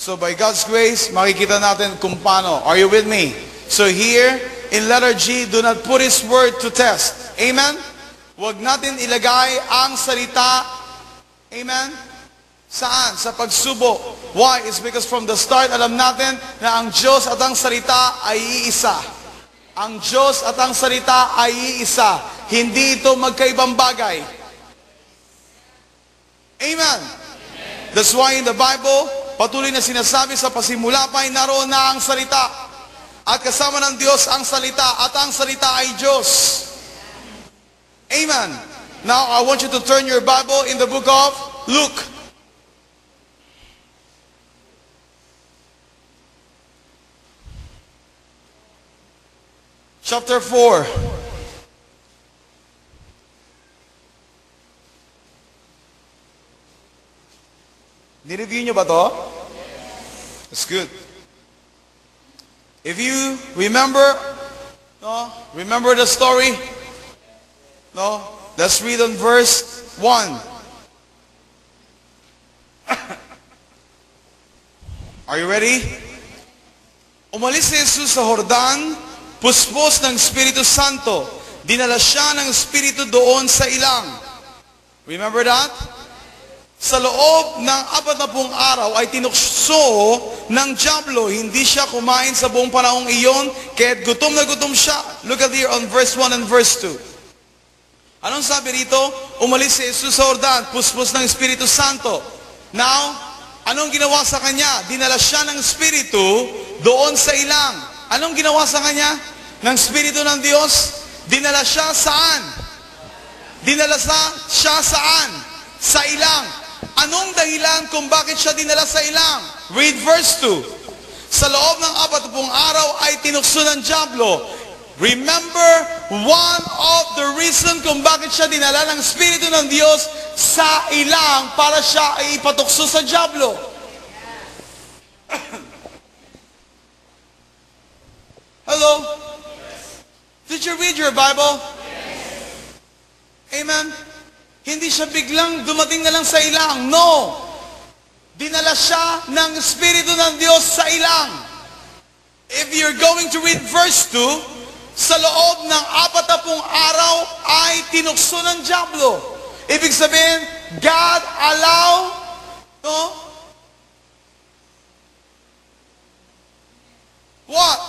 So by God's grace, makikita natin kung paano. Are you with me? So here, in letter G, do not put His word to test. Amen? Huwag natin ilagay ang salita. Amen? Saan? Sa pagsubok. Why? It's because from the start, alam natin na ang Diyos at ang salita ay iisa. Ang Diyos at ang salita ay iisa. Hindi ito magkaibang bagay. Amen? That's why in the Bible, patuloy na sinasabi sa pasimula pa ay naroon na ang salita. At kasama ng Diyos ang salita. At ang salita ay Diyos. Amen. Now, I want you to turn your Bible in the book of Luke. Chapter 4. Nireview nyo ba to? That's good. If you remember the story, let's read on verse 1. Are you ready? Umalis si Jesus sa Jordan, puspos ng Espiritu Santo. Dinala siya ng Espiritu doon sa ilang. Remember that? Sa loob ng 40 araw ay tinukso ng dyablo. Hindi siya kumain sa buong panahong iyon, kaya't gutom na gutom siya. Look at here on verse 1 and verse 2. Anong sabi rito? Umalis si Jesus sa Jordan, puspos ng Espiritu Santo. Now, anong ginawa sa kanya? Dinala siya ng Espiritu doon sa ilang. Anong ginawa sa kanya? Ng Espiritu ng Diyos? Dinala siya saan? Dinala siya saan? Sa ilang. Anong dahilan kung bakit siya dinala sa ilang? Read verse 2. Sa loob ng 40 araw ay tinukso ng dyablo. Remember, one of the reason kung bakit siya dinala ng Espiritu ng Diyos sa ilang para siya ay ipatukso sa dyablo. Hello? Did you read your Bible? Amen? Hindi siya biglang dumating na lang sa ilang. No! Dinala siya ng Espiritu ng Diyos sa ilang. If you're going to read verse 2, sa loob ng 40 araw ay tinukso ng dyablo. Ibig sabihin, God allow, what?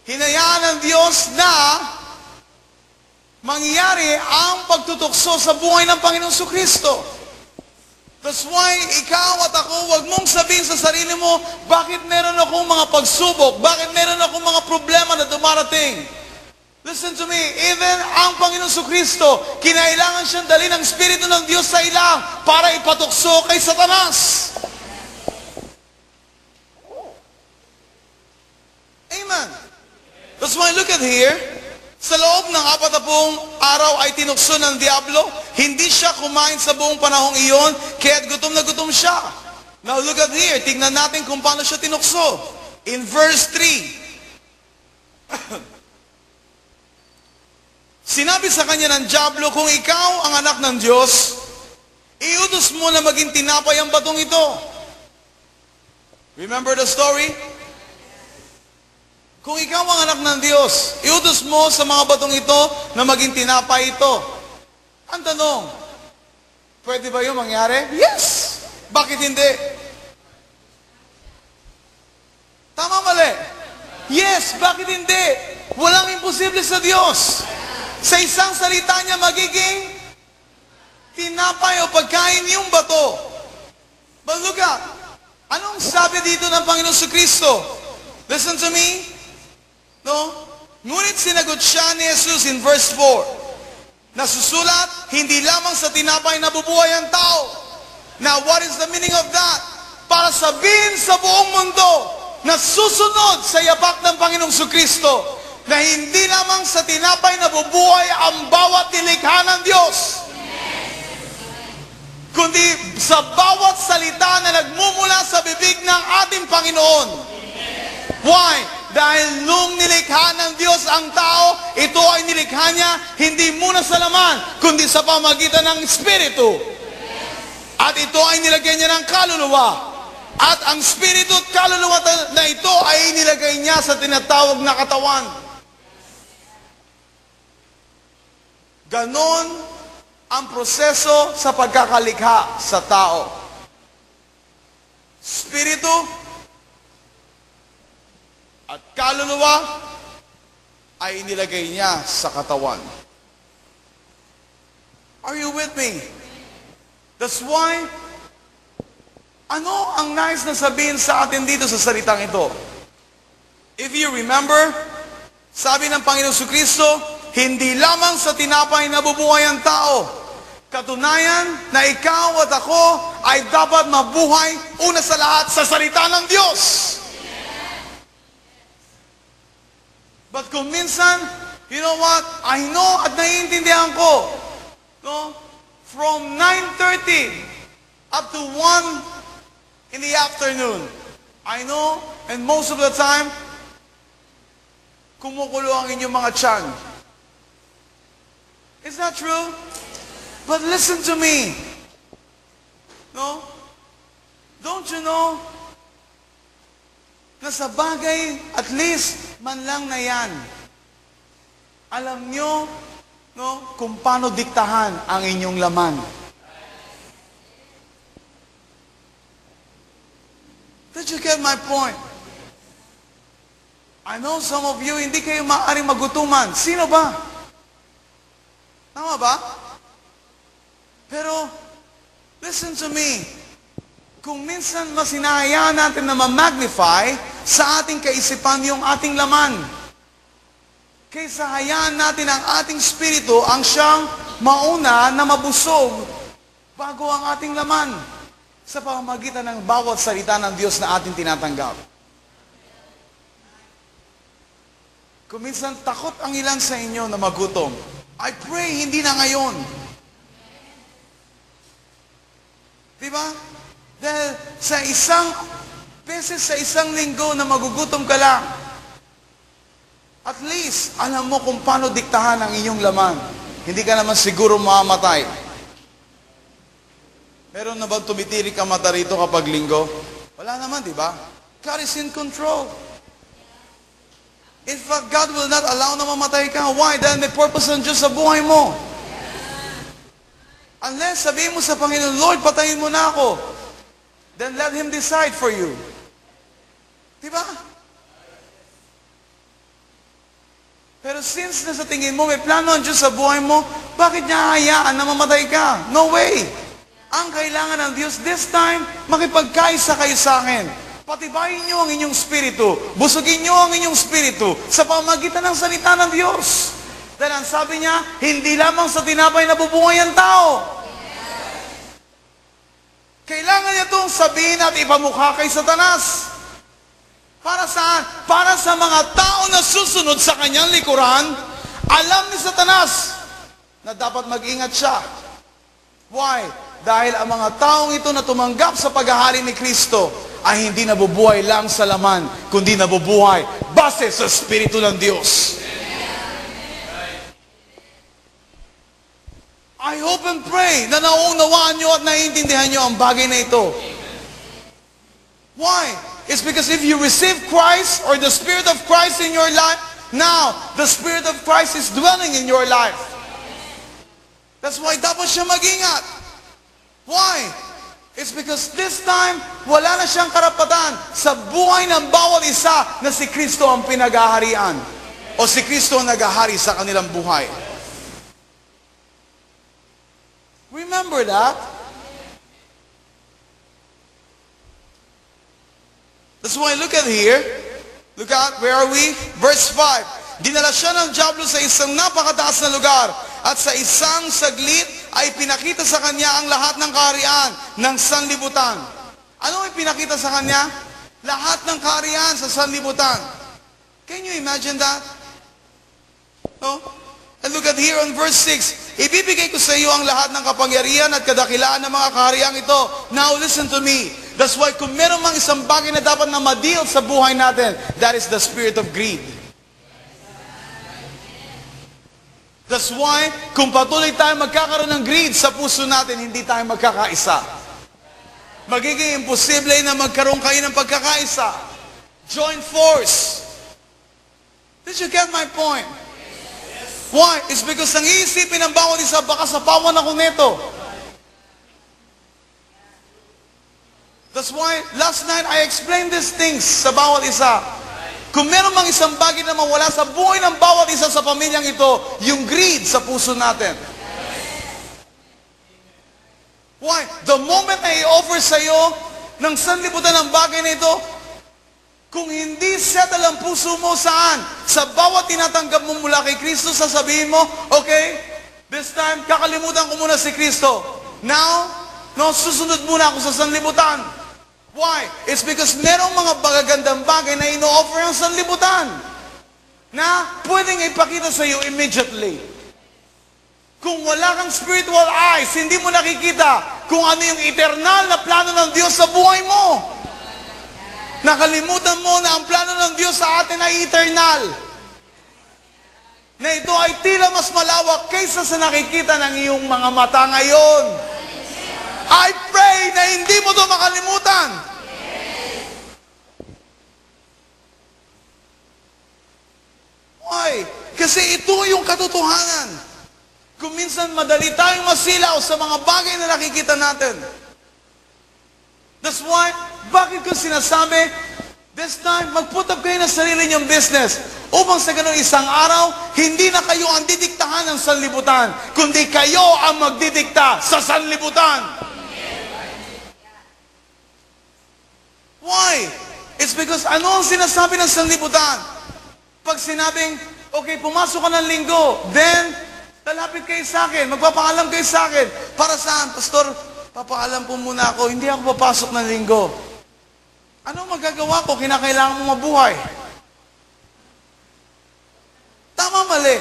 Hinayaan ng Diyos na mangyari ang pagtutukso sa buhay ng Panginoong Kristo. That's why ikaw at ako, huwag mong sabihin sa sarili mo, bakit meron akong mga pagsubok? Bakit meron akong mga problema na dumarating? Listen to me, even ang Panginoong Kristo, kinailangan siyang dali ng Espiritu ng Diyos sa ilang para ipatukso kay Satanas. Amen. That's why look at here. Sa loob ng 40 araw ay tinukso ng diablo. Hindi siya kumain sa buong panahong iyon, kaya't gutom na gutom siya. Now look at here. Tingnan natin kung paano siya tinukso. In verse 3. Sinabi sa kanya ng diablo, kung ikaw ang anak ng Diyos, iutos mo na maging tinapay ang batong ito. Remember the story? Kung ikaw ang anak ng Diyos, iutos mo sa mga batong ito na maging tinapay ito. Ang tanong, pwede ba yung mangyari? Yes! Bakit hindi? Tama mali? Yes! Bakit hindi? Walang imposible sa Diyos. Sa isang salita niya magiging tinapay o pagkain yung bato. But look at, anong sabi dito ng Panginoon Kristo? Listen to me. No? Ngunit sinagot siya ni Jesus in verse 4. Nasusulat, hindi lamang sa tinapay nabubuhay ang tao. Now, what is the meaning of that? Para sabihin sa buong mundo na susunod sa yapak ng Panginoong Kristo na hindi lamang sa tinapay nabubuhay ang bawat nilikha ng Diyos, kundi sa bawat salita na nagmumula sa bibig ng ating Panginoon. Why? Dahil nung nilikha ng Diyos ang tao, ito ay nilikha niya hindi muna sa laman, kundi sa pamagitan ng Espiritu. At ito ay nilagay niya ng kaluluwa. At ang spirito at kaluluwa na ito ay nilagay niya sa tinatawag na katawan. Ganon ang proseso sa pagkakalikha sa tao. Spirito at kaluluwa ay inilagay niya sa katawan. Are you with me? That's why, ano ang nais na sabihin sa atin dito sa salitang ito? If you remember, sabi ng Panginoon Jesucristo, hindi lamang sa tinapay nabubuhay ang tao. Katunayan na ikaw at ako ay dapat mabuhay una sa lahat sa salita ng Diyos. But kung minsan, you know what? I know at naiintindihan ko. No? From 9:30 up to 1 in the afternoon. I know, and most of the time, kumukulo ang inyong mga tiyan. Is that true? But listen to me. No? Don't you know na sa bagay, at least, man lang na yan, alam nyo, no, kung paano diktahan ang inyong laman. Did you get my point? I know some of you, hindi kayo maaaring magutuman. Sino ba? Tama ba? Pero, listen to me. Kung minsan mas hinahayaan natin na ma-magnify sa ating kaisipan yung ating laman, kaysa hayaan natin ang ating spirito ang siyang mauna na mabusog bago ang ating laman sa pamamagitan ng bawat salita ng Diyos na ating tinatanggap. Kung minsan takot ang ilan sa inyo na magutom, I pray hindi na ngayon. Diba? Dahil sa isang beses sa isang linggo na magugutom ka lang, at least, alam mo kung paano diktahan ang inyong laman. Hindi ka naman siguro mamamatay. Meron na bang tumitirik ang mata rito kapag linggo? Wala naman, di ba? God is in control. In fact, God will not allow na mamatay ka. Why? Dahil may purpose ng Diyos sa buhay mo. Unless sabihin mo sa Panginoon, Lord, patayin mo na ako. Then let Him decide for you. Diba? Pero since nasa tingin mo, may plano ang Diyos sa buhay mo, bakit niya hayaan na mamatay ka? No way! Ang kailangan ng Diyos, this time, makipagkaisa kayo sa akin. Patibayin niyo ang inyong spirito. Busugin niyo ang inyong spirito sa pamamagitan ng salita ng Diyos. Dahil ang sabi niya, hindi lamang sa tinapay nabubuhay ang tao. Kailangan niya itong sabihin at ipamukha kay Satanas. Para saan? Para sa mga tao na susunod sa kanyang likuran, alam ni Satanas na dapat mag-ingat siya. Why? Dahil ang mga taong ito na tumanggap sa paghahari ni Kristo ay hindi nabubuhay lang sa laman, kundi nabubuhay base sa Espiritu ng Diyos. I hope and pray na nauunawaan nyo at naiintindihan nyo ang bagay na ito. Why? It's because if you receive Christ or the Spirit of Christ in your life, now, the Spirit of Christ is dwelling in your life. That's why dapat siya mag-ingat. Why? It's because this time, wala na siyang karapatan sa buhay ng bawat isa na si Kristo ang pinag-aharian o si Kristo ang nag-ahari sa kanilang buhay. Remember that? That's why look at here. Look at, where are we? Verse 5. Dinala siya ng dyablo sa isang napakataas na lugar at sa isang saglit ay pinakita sa kanya ang lahat ng kaharian ng sanlibutan. Ano ay pinakita sa kanya? Lahat ng kaharian sa sanlibutan. Can you imagine that? No? And look at here on verse 6. Ibibigay ko sa iyo ang lahat ng kapangyarihan at kadakilaan ng mga kahariang ito. Now listen to me. That's why kung meron mang isang bagay na dapat na ma-deal sa buhay natin, that is the spirit of greed. That's why kung patuloy tayo magkakaroon ng greed sa puso natin, hindi tayo magkakaisa. magiging imposible na magkaroon kayo ng pagkakaisa. Join force. Did you get my point? Why? It's because ang iisipin ng bawat isa, baka sapawan ako nito. That's why last night I explained these things sa bawat isa. Kung meron mang isang bagay na mawala sa buhay ng bawat isa sa pamilyang ito, yung greed sa puso natin. Why? The moment na i-offer sa'yo ng sanlibutan ng bagay na ito, kung hindi settle ang puso mo saan? Sa bawat tinatanggap mo mula kay Kristo, sasabihin mo, okay, this time, kakalimutan ko muna si Kristo. Now, no, susunod muna ako sa sanlibutan. Why? It's because merong mga bagagandang bagay na ino-offer ang sanlibutan na pwedeng ipakita sa iyo immediately. Kung wala kang spiritual eyes, hindi mo nakikita kung ano yung eternal na plano ng Diyos sa buhay mo. Nakalimutan mo na ang plano ng Diyos sa atin ay eternal. Na ito ay tila mas malawak kaysa sa nakikita ng iyong mga mata ngayon. I pray na hindi mo ito makalimutan. Why? Kasi ito yung katotohanan. Kung minsan madali tayong masilaw sa mga bagay na nakikita natin. That's why, bakit ko sinasabi, this time, mag-put up kayo ng sarili niyong business. Upang sa ganun isang araw, hindi na kayo ang didiktahan ng sanlibutan, kundi kayo ang magdidikta sa sanlibutan. Why? It's because ano ang sinasabi ng sanlibutan? Pag sinabing, okay, pumasok ka ng linggo, then, lalapit kayo sa akin, magpapaalam kayo sa akin. Para saan? Pastor, papaalam po muna ako, hindi ako papasok ng linggo. Ano magagawa ko? Kinakailangan mo mabuhay. Tama, mali.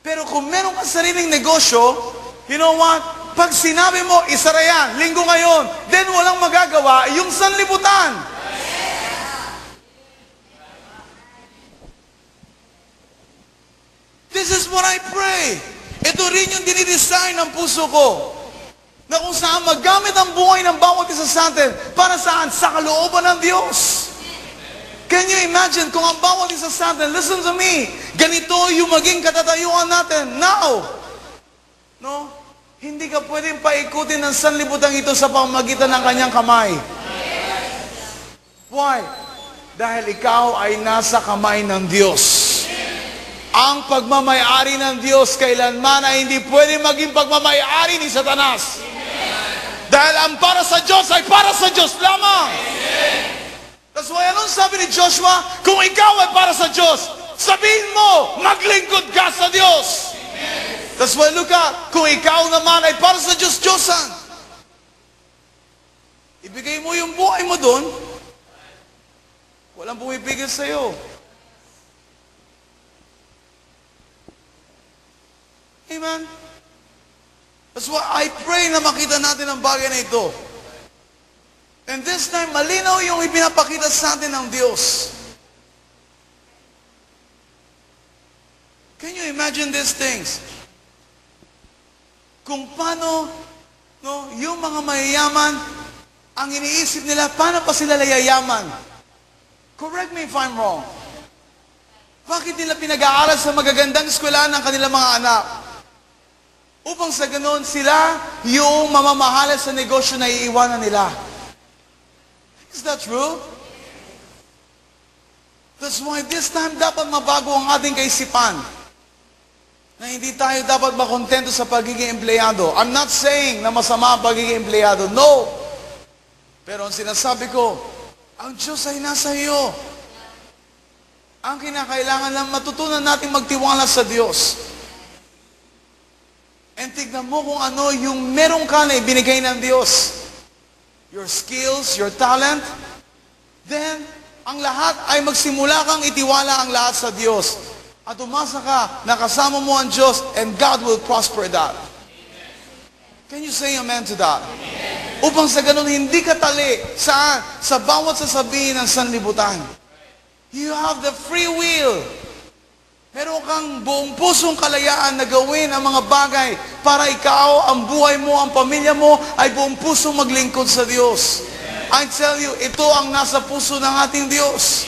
Pero kung meron kang sariling negosyo, you know what? Pag sinabi mo, isara yan, linggo ngayon, then walang magagawa, yung sanlibutan. This is what I pray. Ito rin yung dinidesign ng puso ko. Na kung saan magamit ang buhay ng bawat isa sa atin, para saan? Sa kalooban ng Diyos. Can you imagine kung ang bawat isa sa atin, listen to me, ganito yung maging katatayuan natin now. No? Hindi ka pwedeng paikutin ng sanlibutan ito sa pamamagitan ng kanyang kamay. Why? Dahil ikaw ay nasa kamay ng Diyos. Ang pagmamayari ng Diyos kailanman ay hindi pwedeng maging pagmamayari ni Satanas. Dahil ang para sa Diyos ay para sa Diyos lamang. That's why anong sabi ni Joshua? Kung ikaw ay para sa Diyos, sabihin mo, maglingkod ka sa Diyos. That's why look at, kung ikaw naman ay para sa Diyos, Diyosan, ibigay mo yung buhay mo doon, walang pumipigil sa'yo. Amen? That's why I pray na makita natin ang bagay na ito. And this time, malinaw yung ipinapakita sa atin ng Diyos. Can you imagine these things? Kung paano, no, yung mga mayayaman, ang iniisip nila, paano pa sila yayaman? Correct me if I'm wrong. Bakit nila pinag-aaral sa magagandang eskwelahan ng kanilang mga anak? Upang sa ganoon sila yung mamamahala sa negosyo na iiwanan nila. Is that true? That's why this time dapat mabago ang ating kaisipan. Na hindi tayo dapat makontento sa pagiging empleyado. I'm not saying na masama ang pagiging empleyado. No! Pero ang sinasabi ko, ang Diyos ay nasa iyo. Ang kinakailangan lang matutunan natin magtiwala sa Diyos. And tignan mo kung ano yung meron ka na ibinigay ng Diyos. Your skills, your talent. Then, ang lahat ay magsimula kang itiwala ang lahat sa Diyos. At umasa ka, nakasama mo ang Diyos, and God will prosper that. Can you say amen to that? Amen. Upang sa ganun, hindi ka tali saan? Sa bawat sasabihin ng sanlibutan. You have the free will. Meron kang buong pusong kalayaan na gawin ang mga bagay para ikaw, ang buhay mo, ang pamilya mo ay buong pusong maglingkod sa Diyos. I tell you, ito ang nasa puso ng ating Diyos.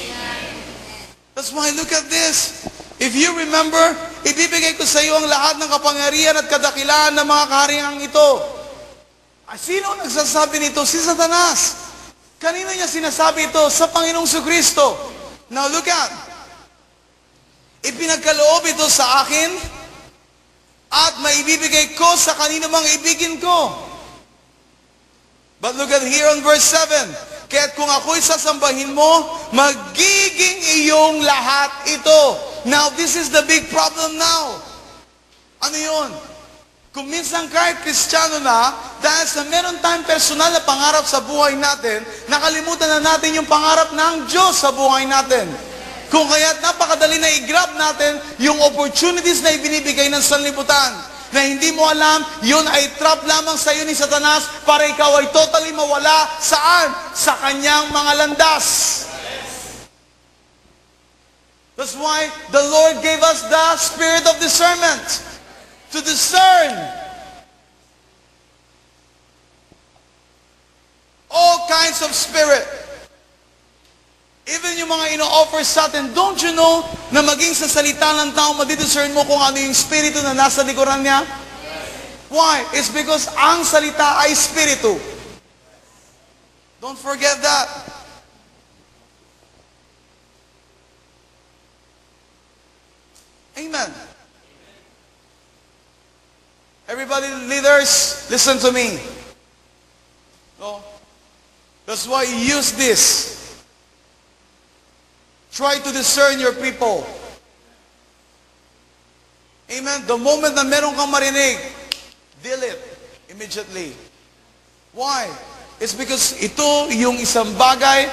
That's why look at this. If you remember, ibibigay ko sa iyo ang lahat ng kapangyarihan at kadakilaan ng mga kahariang ito. Sino nagsasabi nito? Si Satanas. Kanino niya sinasabi ito? Sa Panginoong Jesucristo. Now look at. Ipinagkaloob ito sa akin at maibibigay ko sa kanino mang ibigin ko. But look at here on verse 7. Kaya't kung ako'y sasambahin mo, magiging iyong lahat ito. Now, this is the big problem now. Ano yun? Kung minsan kahit Kristiyano na, dahil sa meron tayong personal na pangarap sa buhay natin, nakalimutan na natin yung pangarap ng Diyos sa buhay natin. Kung kaya't napakadali na i-grab natin yung opportunities na ibinibigay ng sanlibutan, na hindi mo alam, yun ay trap lamang sa iyo ni Satanas para ikaw ay totally mawala. Saan? Sa kanyang mga landas. That's why the Lord gave us the spirit of discernment. To discern all kinds of spirit. Even yung mga ino-offer sa atin, don't you know na maging sa salita ng tao, madidiscern mo kung ano yung spirito na nasa likuran niya? Why? It's because ang salita ay spirito. Don't forget that. Amen. Everybody, leaders, listen to me. No? That's why you use this. Try to discern your people. Amen? The moment na meron kang marinig, deal it immediately. Why? It's because ito yung isang bagay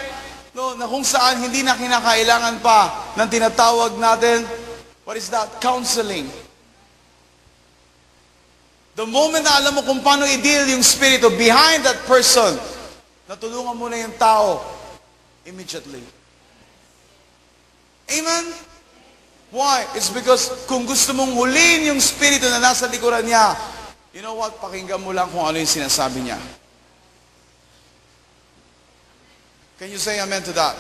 na kung saan hindi na kinakailangan pa ng tinatawag natin, what is that? Counseling. The moment na alam mo kung paano i-deal yung spirito behind that person, natulungan mo na yung tao immediately. Amen? Why? It's because kung gusto mong huliin yung spirito na nasa likuran niya, you know what? Pakinggan mo lang kung ano yung sinasabi niya. Can you say amen to that?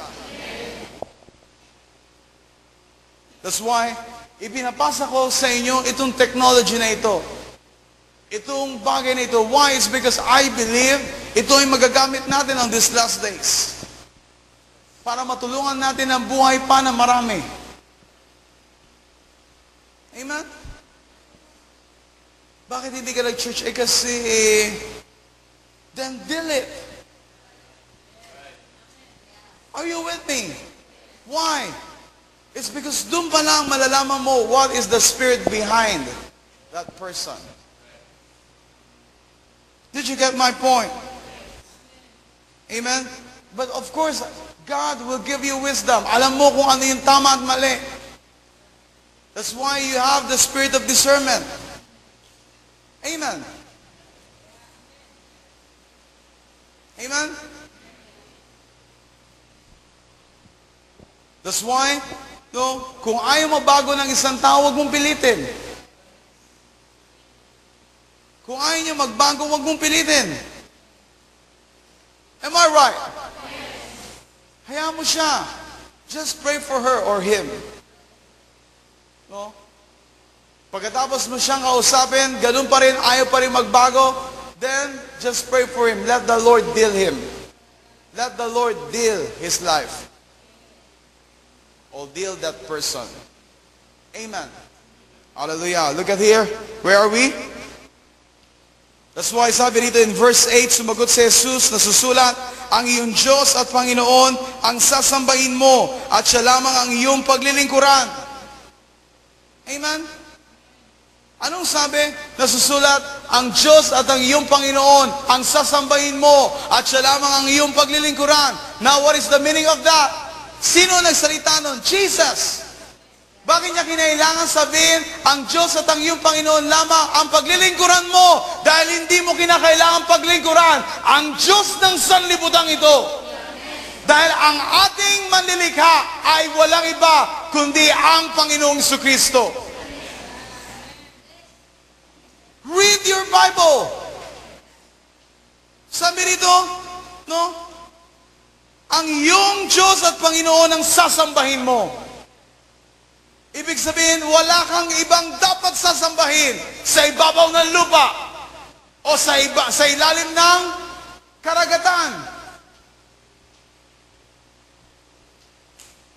That's why, ipinapasa ko sa inyo itong technology na ito. Itong bagay na ito. Why? It's because I believe ito ay magagamit natin on these last days. Para matulungan natin ang buhay pa na marami. Amen? Bakit hindi ka nag-church? Kasi, then deal it. Are you with me? Why? It's because doon pa lang malalaman mo what is the spirit behind that person. Did you get my point? Amen? But of course, God will give you wisdom. Alam mo kung ano yung tama at mali. That's why you have the spirit of discernment. Amen. Amen. That's why, kung ayaw mabago ng isang tao, huwag mong pilitin. Kung ayaw niya magbago, huwag mong pilitin. Am I right? Hayaan mo siya. Just pray for her or him. No? Pagkatapos mo siyang kausapin, ganun pa rin, ayaw pa rin magbago, then just pray for him. Let the Lord deal him. Let the Lord deal his life. Or deal that person. Amen. Hallelujah. Look at here. Where are we? That's why sabi dito in verse 8, sumagot si Jesus na susulat, ang iyong Diyos at Panginoon ang sasambahin mo at siya lamang ang iyong paglilingkuran. Amen? Anong sabi? Nasusulat, ang Diyos at ang iyong Panginoon ang sasambahin mo at siya lamang ang iyong paglilingkuran. Now, what is the meaning of that? Sino nagsalita nun? Jesus. Bakit niya kinailangan sabihin, ang Diyos at ang iyong Panginoon lamang ang paglilingkuran mo? Dahil hindi mo kinakailangan paglingkuran ang Diyos ng sanlibutan ito. Dahil ang ating manlilikha ay walang iba kundi ang Panginoong Jesucristo. Read your Bible. Sabi rito, no? Ang iyong Diyos at Panginoon ang sasambahin mo. Ibig sabihin, wala kang ibang dapat sasambahin sa ibabaw ng lupa o sa ilalim ng karagatan.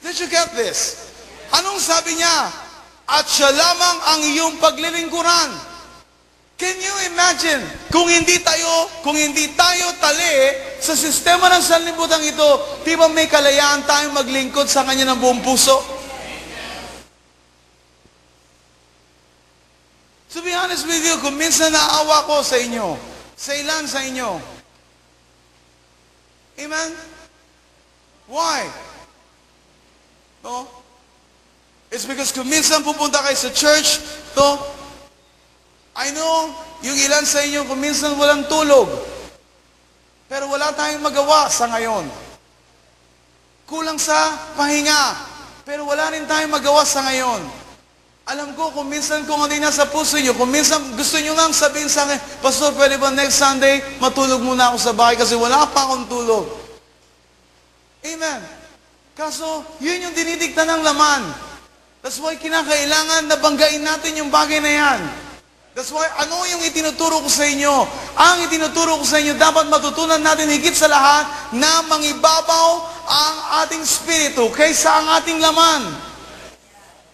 Did you get this? Anong sabi niya? At siya lamang ang iyong paglilingkuran. Can you imagine kung hindi tayo tali sa sistema ng sanlibutan ito, di ba may kalayaan tayong maglingkod sa Kanya ng buong puso? To be honest with you, kung minsan naawa ko sa inyo, sa ilan sa inyo. Amen? Why? No? It's because kung minsan pupunta kayo sa church, no? I know, yung ilan sa inyo kung minsan walang tulog. Pero wala tayong magawa sa ngayon. Kulang sa pahinga. Pero wala rin tayong magawa sa ngayon. Alam ko, kung minsan kung ano yung nasa puso nyo, kung minsan gusto nyo nga sabihin sa akin, Pastor, pwede ba next Sunday, matulog muna ako sa bahay kasi wala pa akong tulog. Amen. Kaso, yun yung dinidikta ng laman. That's why kinakailangan na banggain natin yung bagay na yan. That's why, ano yung itinuturo ko sa inyo? Ang itinuturo ko sa inyo, dapat matutunan natin higit sa lahat na mangibabaw ang ating spirito kaysa ang ating laman.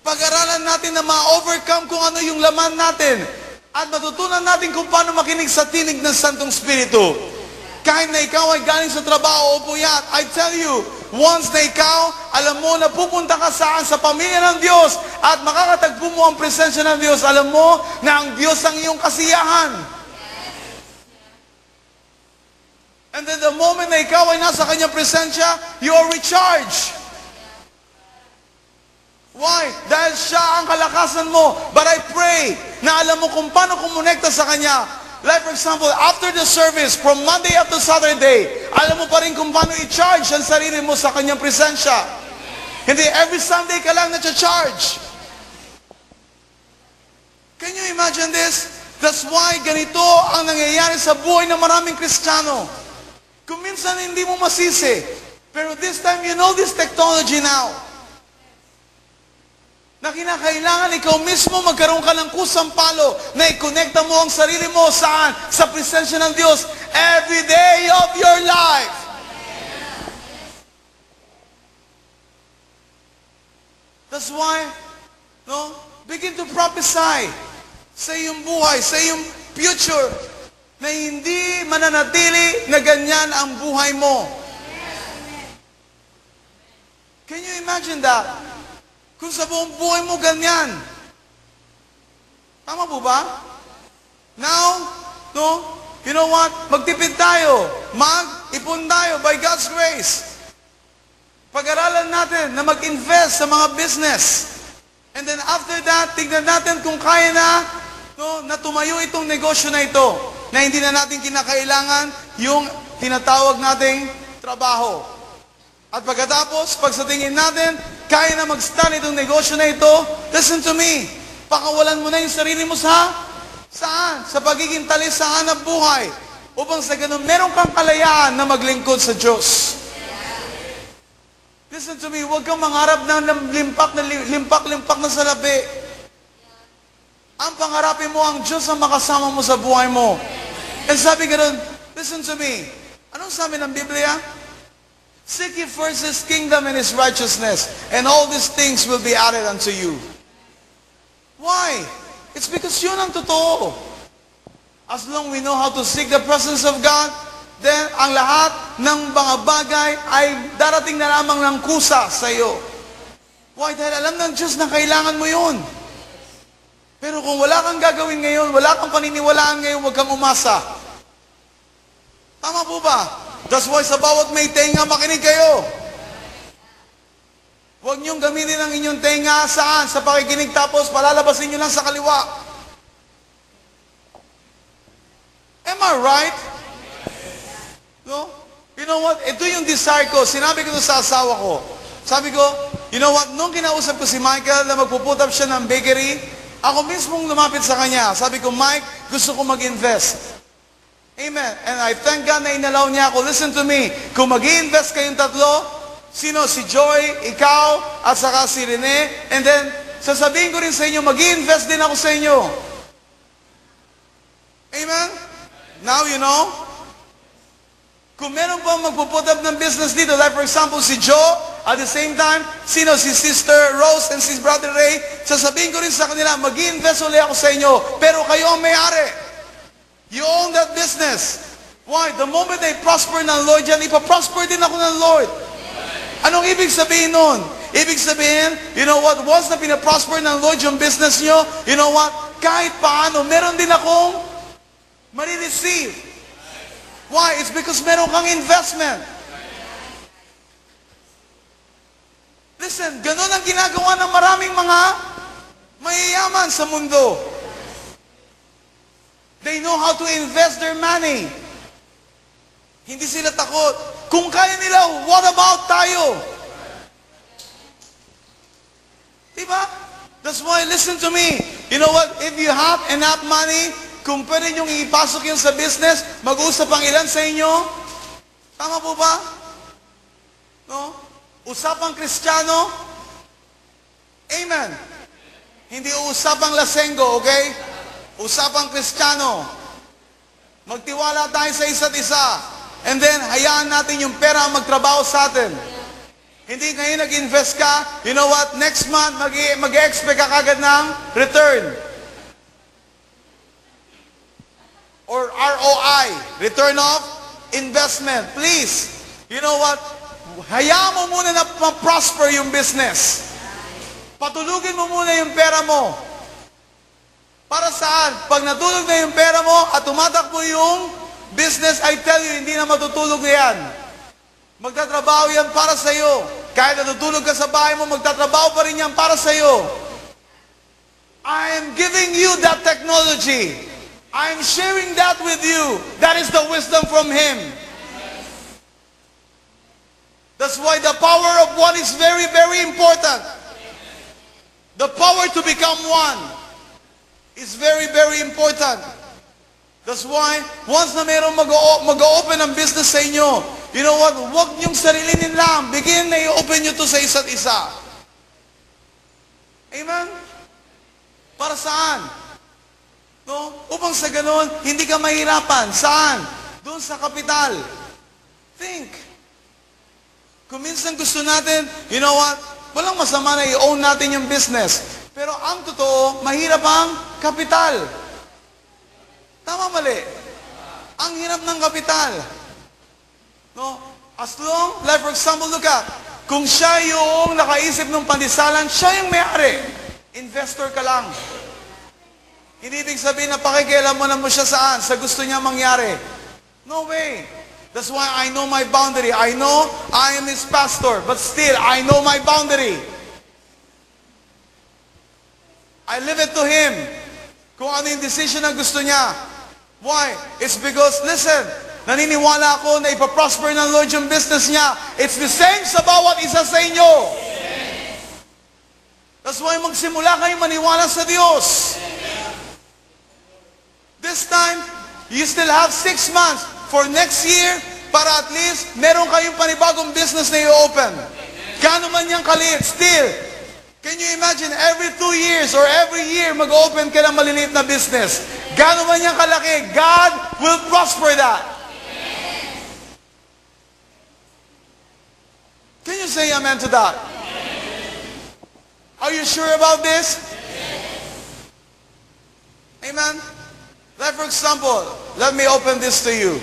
Pag-aralan natin na ma-overcome kung ano yung laman natin at matutunan natin kung paano makinig sa tinig ng Santong Spirito. Kahit na ikaw ay galing sa trabaho o puyat, I tell you, once na ikaw, alam mo na pupunta ka saan? Sa pamilya ng Diyos at makakatagpo mo ang presensya ng Diyos, alam mo na ang Diyos ang iyong kasiyahan. And then the moment na ikaw ay nasa kanyang presensya, you are recharged. Why? Dahil siya ang kalakasan mo. But I pray na alam mo kung paano kumonekta sa Kanya. Like for example, after the service, from Monday up to Saturday, alam mo pa rin kung paano i-charge ang sarili mo sa Kanyang presensya. Hindi, every Sunday ka lang na-charge. Can you imagine this? That's why ganito ang nangyayari sa buhay ng maraming Kristiyano. Kung minsan hindi mo masisi, pero this time you know this technology now. Na kinakailangan ikaw mismo magkaroon ka ng kusang palo na i-connecta mo ang sarili mo saan? Sa presensya ng Diyos every day of your life. That's why, no, begin to prophesy sa iyong buhay, sa iyong future, na hindi mananatili na ganyan ang buhay mo. Can you imagine that? Kung sa buong buhay mo ganyan. Tama po ba? Now, no, you know what? Magtipid tayo. Mag-ipon tayo by God's grace. Pag-aralan natin na mag-invest sa mga business. And then after that, tignan natin kung kaya na, no, na tumayo itong negosyo na ito. Na hindi na natin kinakailangan yung tinatawag nating trabaho. At pagkatapos, pag sa tingin natin, kaya na mag-stand itong negosyo na ito, listen to me, pakawalan mo na yung sarili mo saan? Sa pagiging talis sa hanap buhay. Upang sa ganun, meron kang kalayaan na maglingkod sa Diyos. Listen to me, huwag kang mangarap ng limpak na salapi. Ang pangarapin mo, ang Diyos ang makasama mo sa buhay mo. And sabi ganun, listen to me, anong sabi ng Biblia? Seek ye first His kingdom and His righteousness, and all these things will be added unto you. Why? It's because yun ang totoo. As long we know how to seek the presence of God, then ang lahat ng mga bagay ay darating na lamang ng kusa sa iyo. Why? Dahil alam ng Diyos na kailangan mo yun. Pero kung wala kang gagawin ngayon, wala kang paniniwalaan ngayon, huwag kang umasa. Tama po ba? That's why sa bawat may tenga, makinig kayo. Huwag niyong gamitin ang inyong tenga saan? Sa pakikinig tapos palalabasin niyo lang sa kaliwa. Am I right? No? You know what? Ito yung desire ko. Sinabi ko sa asawa ko. Sabi ko, you know what? Nung kinausap ko si Michael na magpuput up siya ng bakery, ako mismong lumapit sa kanya. Sabi ko, Mike, gusto ko mag-invest. Amen. And I thank God na inalaw niya ako. Listen to me. Kung mag-i-invest kayong tatlo, sino? Si Joy, ikaw, at saka si Rene. And then, sasabihin ko rin sa inyo, mag-i-invest din ako sa inyo. Amen? Now you know. Kung meron pa magpuput up ng business dito, like for example, si Joe, at the same time, sino? Si Sister Rose and si Brother Ray, sasabihin ko rin sa kanila, mag-i-invest ulit ako sa inyo, pero kayo ang may-ari. You own that business. Why? The moment they prosper ng Lord yan, ipaprosper din ako ng Lord. Anong ibig sabihin nun? Ibig sabihin, you know what? Once na pinaprosper ng Lord yung business nyo, you know what? Kahit paano, meron din akong marireceive. Why? It's because meron kang investment. Listen, ganun ang ginagawa ng maraming mga mayayaman sa mundo. They know how to invest their money. Hindi sila takot. Kung kaya nila, what about tayo? Diba? That's why, listen to me. You know what? If you have enough money, kung pwede niyong ipasok yun sa business, mag-usap ang ilan sa inyo? Tama po ba? No? Usapang Kristiyano? Amen. Hindi usapang lasenggo, okay? Usapang Kristiyano. Magtiwala tayo sa isa't isa. And then, hayaan natin yung pera magtrabaho sa atin. Hindi ngayon nag-invest ka, you know what? Next month, mag-expect ka kagad ng return. Or ROI, return of investment. Please, you know what? Hayaan mo muna na ma-prosper yung business. Patulugin mo muna yung pera mo. Para saan? Pag natulog na yung pera mo at tumatakbo yung business, I tell you, hindi na matutulog na yan. Magtatrabaho yan para sa iyo. Kahit natutulog ka sa bahay mo, magtatrabaho pa rin yan para sa iyo. I am giving you that technology. I am sharing that with you. That is the wisdom from Him. That's why the power of one is very, very important. The power to become one is very, very important. That's why, once na mayroong mag-open ang business sa inyo, you know what? Huwag niyong sarilinin lang. Begin na i-open nyo to sa isa't isa. Amen? Para saan? No? Upang sa ganun, hindi ka mahirapan. Saan? Doon sa kapital. Think. Kung minsan gusto natin, you know what? Walang masama na i-own natin yung business. Pero ang totoo, mahirap ang kapital. Tama mali. Ang hirap ng kapital. No? As long, like for example, look at, kung siya yung nakaisip ng pandisalan, siya yung may-ari. Investor ka lang. Hindi ibig sabihin na pakikialaman mo siya saan, sa gusto niya mangyari. No way. That's why I know my boundary. I know I am his pastor, but still, I know my boundary. I leave it to him. Kung ano yung decision na gusto niya. Why? It's because, listen, naniniwala ako na ipaprosper ng Lord yung business niya. It's the same sa bawat isa sa inyo. That's why magsimula kayo maniwala sa Diyos. This time, you still have 6 months for next year para at least meron kayong panibagong business na i-open. Kano man niyang kaliit, still, can you imagine every 2 years or every year mag-open ka ng maliliit na business? Gano man niyang kalaki, God will prosper that. Can you say amen to that? Are you sure about this? Amen? Like for example, let me open this to you.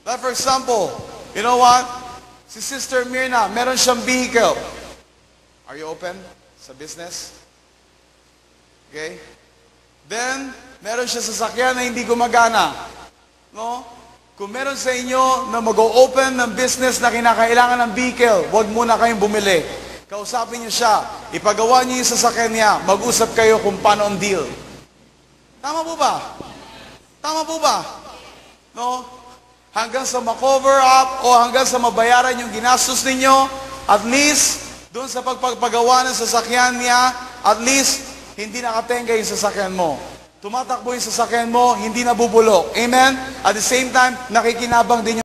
Like for example, you know what? Si Sister Mirna, meron siyang vehicle. Are you open sa business? Okay? Then, meron siya sasakyan na hindi gumagana. No? Kung meron sa inyo na mag-o-open ng business na kinakailangan ng vehicle, huwag muna kayong bumili. Kausapin niyo siya. Ipagawa niyo yung sasakyan niya. Mag-usap kayo kung paano ang deal. Tama po ba? Tama po ba? No? hanggang sa ma-cover up o hanggang sa mabayaran yung ginastos ninyo, at least, doon sa pagpagawa ng sasakyan niya, at least, hindi nakatenga yung sasakyan mo. Tumatakbo yung sasakyan mo, hindi nabubulok. Amen? At the same time, nakikinabang din